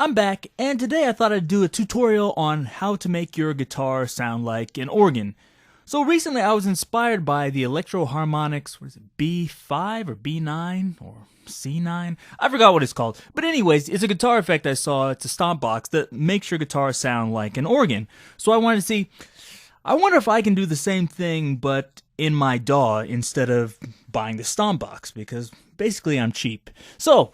I'm back, and today I thought I'd do a tutorial on how to make your guitar sound like an organ. So recently I was inspired by the Electro-Harmonix, what is it, B5 or B9 or C9? I forgot what it's called. But anyways, it's a guitar effect I saw. It's a stomp box that makes your guitar sound like an organ. So I wanted to see, I wonder if I can do the same thing but in my DAW instead of buying the stomp box, because basically I'm cheap. So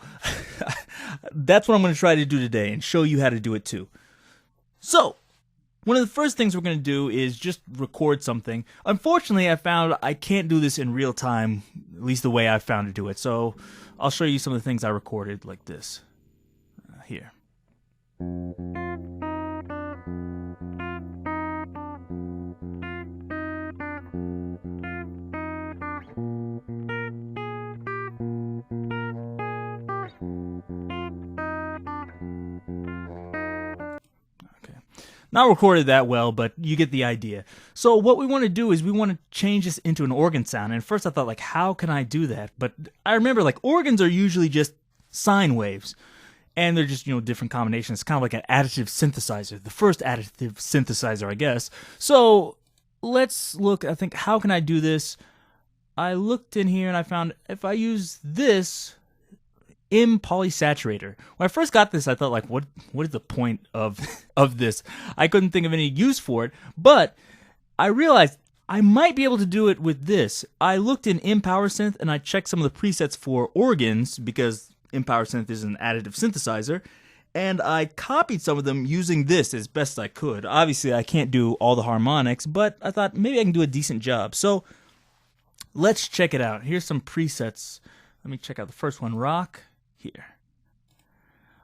that's what I'm going to try to do today and show you how to do it too. So one of the first things we're going to do is just record something. Unfortunately, I found I can't do this in real time, at least the way I found to do it. So I'll show you some of the things I recorded like this here. Not recorded that well, but you get the idea. So what we want to do is we want to change this into an organ sound. And at first I thought, like, how can I do that? But I remember, like, organs are usually just sine waves. And they're just, different combinations. It's kind of like an additive synthesizer. The first additive synthesizer, I guess. So let's look, I think, how can I do this? I looked in here and I found if I use this polysaturator. When I first got this, I thought, like, what is the point of this? I couldn't think of any use for it, but I realized I might be able to do it with this. I looked in ImPowerSynth and I checked some of the presets for organs because ImPowerSynth is an additive synthesizer, and I copied some of them using this as best I could. Obviously, I can't do all the harmonics, but I thought maybe I can do a decent job. So let's check it out. Here's some presets. Let me check out the first one, rock. Here.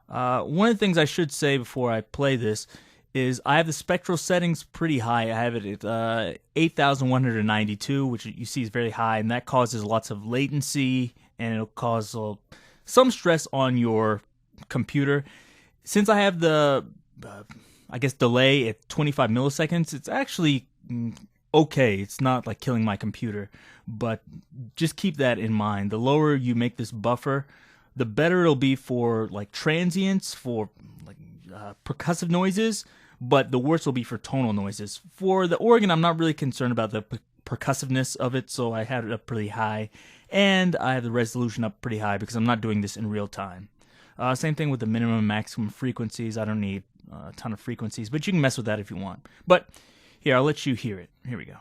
One of the things I should say before I play this is I have the spectral settings pretty high. I have it at 8,192, which you see is very high, and that causes lots of latency, and it'll cause some stress on your computer. Since I have the, delay at 25 milliseconds, it's actually okay. It's not like killing my computer, but just keep that in mind. The lower you make this buffer, the better it'll be for like transients, for like percussive noises, but the worse will be for tonal noises. For the organ, I'm not really concerned about the percussiveness of it, so I had it up pretty high, and I have the resolution up pretty high because I'm not doing this in real time. Same thing with the minimum and maximum frequencies. I don't need a ton of frequencies, but you can mess with that if you want. But here, I'll let you hear it. Here we go.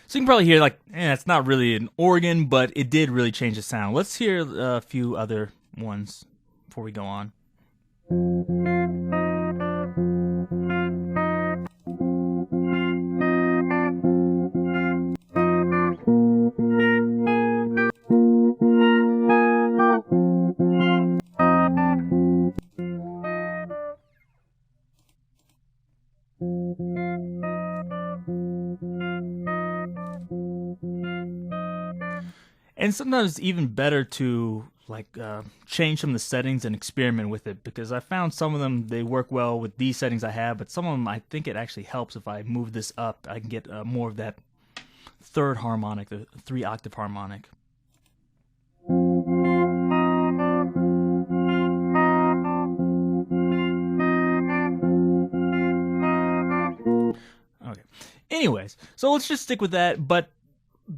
So you can probably hear, like, it's not really an organ, but it did really change the sound. Let's hear a few other ones before we go on. And sometimes it's even better to change some of the settings and experiment with it, because I found some of them, they work well with these settings I have, but some of them I think it actually helps if I move this up. I can get more of that third harmonic, the 3-octave harmonic. Okay. Anyways, so let's just stick with that, but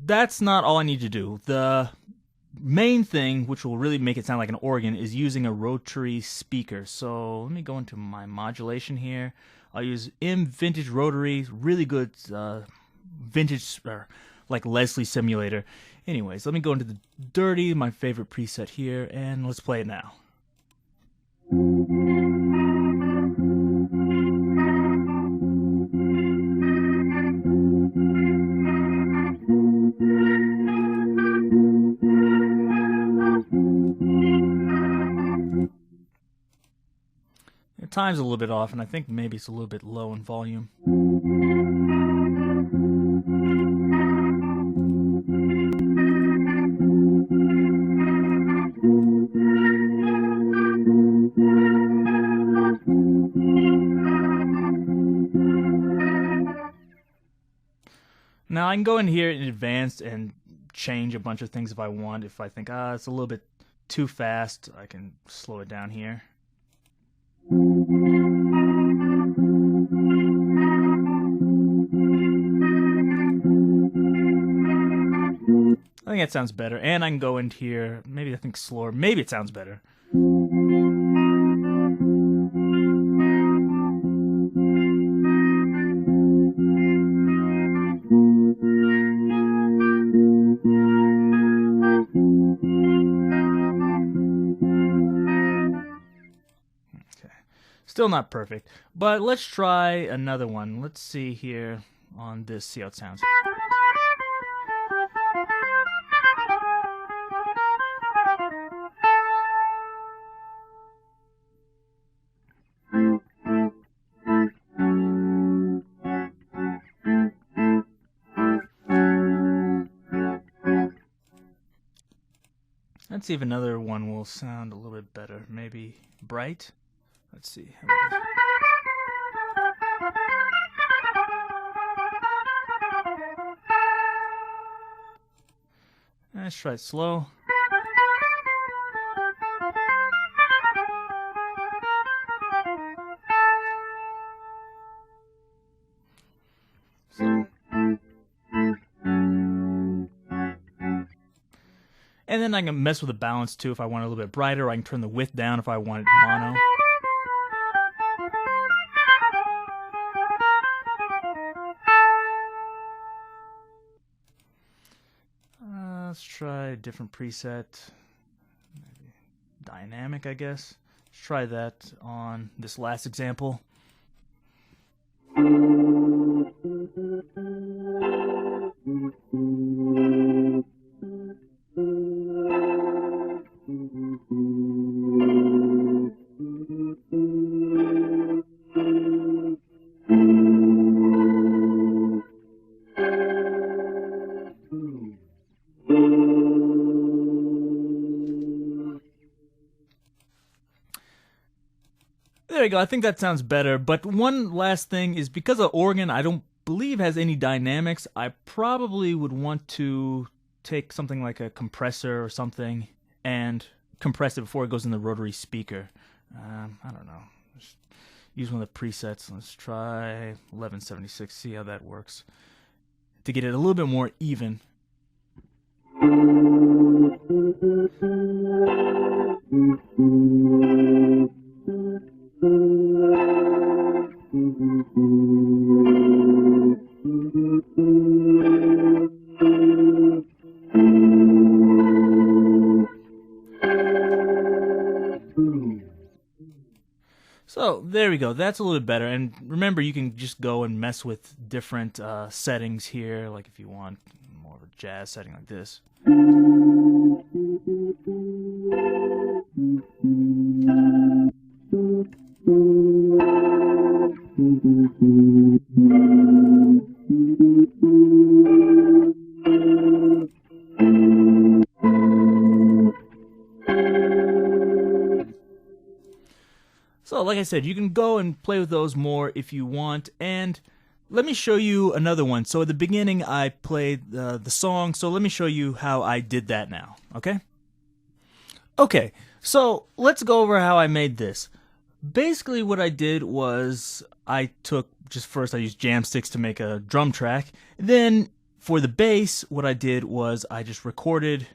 that's not all I need to do. The main thing, which will really make it sound like an organ, is using a rotary speaker. So let me go into my modulation here. I'll use Vintage Rotary, really good vintage, like Leslie simulator. Anyways, let me go into the dirty, my favorite preset here, and let's play it now. Time's a little bit off, and I think maybe it's a little bit low in volume. Now I can go in here in advanced and change a bunch of things if I want. If I think, it's a little bit too fast, I can slow it down here. I think that sounds better. And I can go into here, maybe I think slower, maybe it sounds better. Still not perfect, but let's try another one. Let's see here on this, see how it sounds. Let's see if another one will sound a little bit better. Maybe bright. Let's see. Let's try it slow. And then I can mess with the balance too if I want it a little bit brighter, or I can turn the width down if I want it mono. Let's try a different preset. Maybe dynamic, I guess. Let's try that on this last example. There we go. I think that sounds better. But one last thing is, because the organ I don't believe has any dynamics, I probably would want to take something like a compressor or something and compress it before it goes in the rotary speaker. I don't know. Just use one of the presets. Let's try 1176, see how that works. To get it a little bit more even. So there we go. That's a little bit better. And remember, you can just go and mess with different settings here. Like if you want more of a jazz setting like this. So like I said, you can go and play with those more if you want. And let me show you another one. So at the beginning I played the song, so let me show you how I did that now, okay? Okay, so let's go over how I made this. Basically what I did was I used jam sticks to make a drum track. Then for the bass, what I did was I just recorded.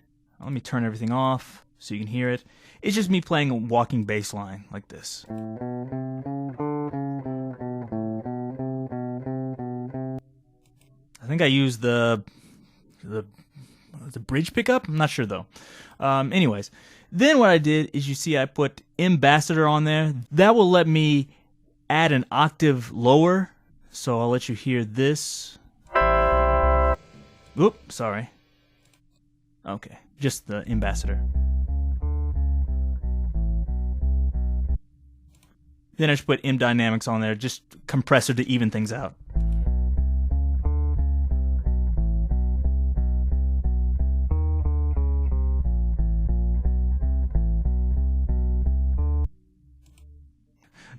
Let me turn everything off so you can hear it. It's just me playing a walking bass line like this. I think I used the bridge pickup. I'm not sure though. Anyways, then what I did is, you see I put Ambassador on there. That will let me add an octave lower. So I'll let you hear this. Oop, sorry. Okay, just the Ambassador. Then I just put M Dynamics on there, just compressor to even things out.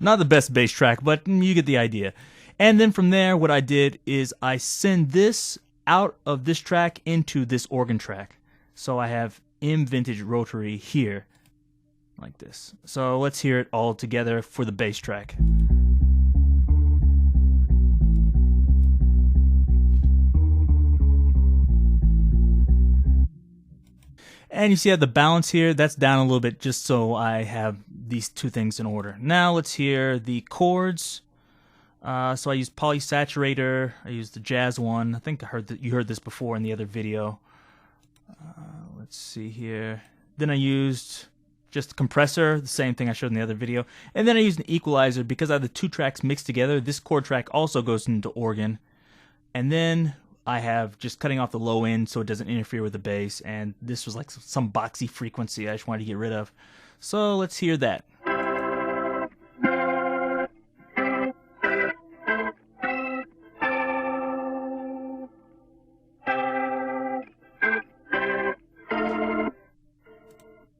Not the best bass track, but you get the idea. And then from there, what I did is I send this out of this track into this organ track. So I have M vintage rotary here, like this. So let's hear it all together for the bass track. And you see how the balance here, that's down a little bit just so I have these two things in order. Now let's hear the chords. So I use polysaturator, I use the jazz one. I think you heard this before in the other video. Let's see here. Then I used just a compressor, the same thing I showed in the other video. And then I used an equalizer because I have the two tracks mixed together. This chord track also goes into organ. And then I have just cutting off the low end so it doesn't interfere with the bass. And this was like some boxy frequency I just wanted to get rid of. So let's hear that.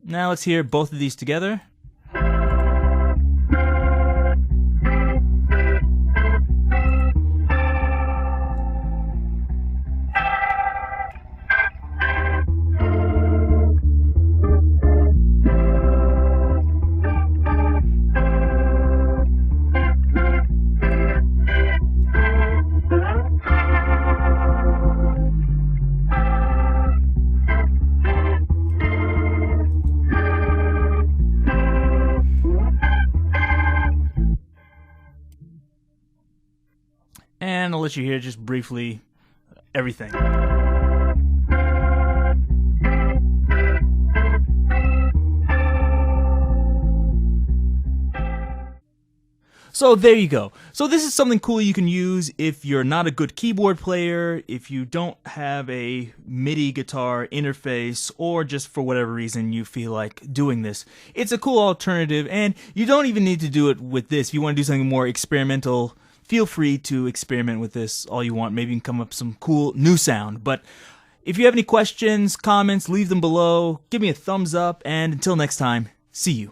Now let's hear both of these together. And I'll let you hear just briefly everything. So there you go. So this is something cool you can use if you're not a good keyboard player, if you don't have a MIDI guitar interface, or just for whatever reason you feel like doing this. It's a cool alternative, and you don't even need to do it with this. If you want to do something more experimental, feel free to experiment with this all you want. Maybe you can come up with some cool new sound. But if you have any questions, comments, leave them below. Give me a thumbs up, and until next time, see you.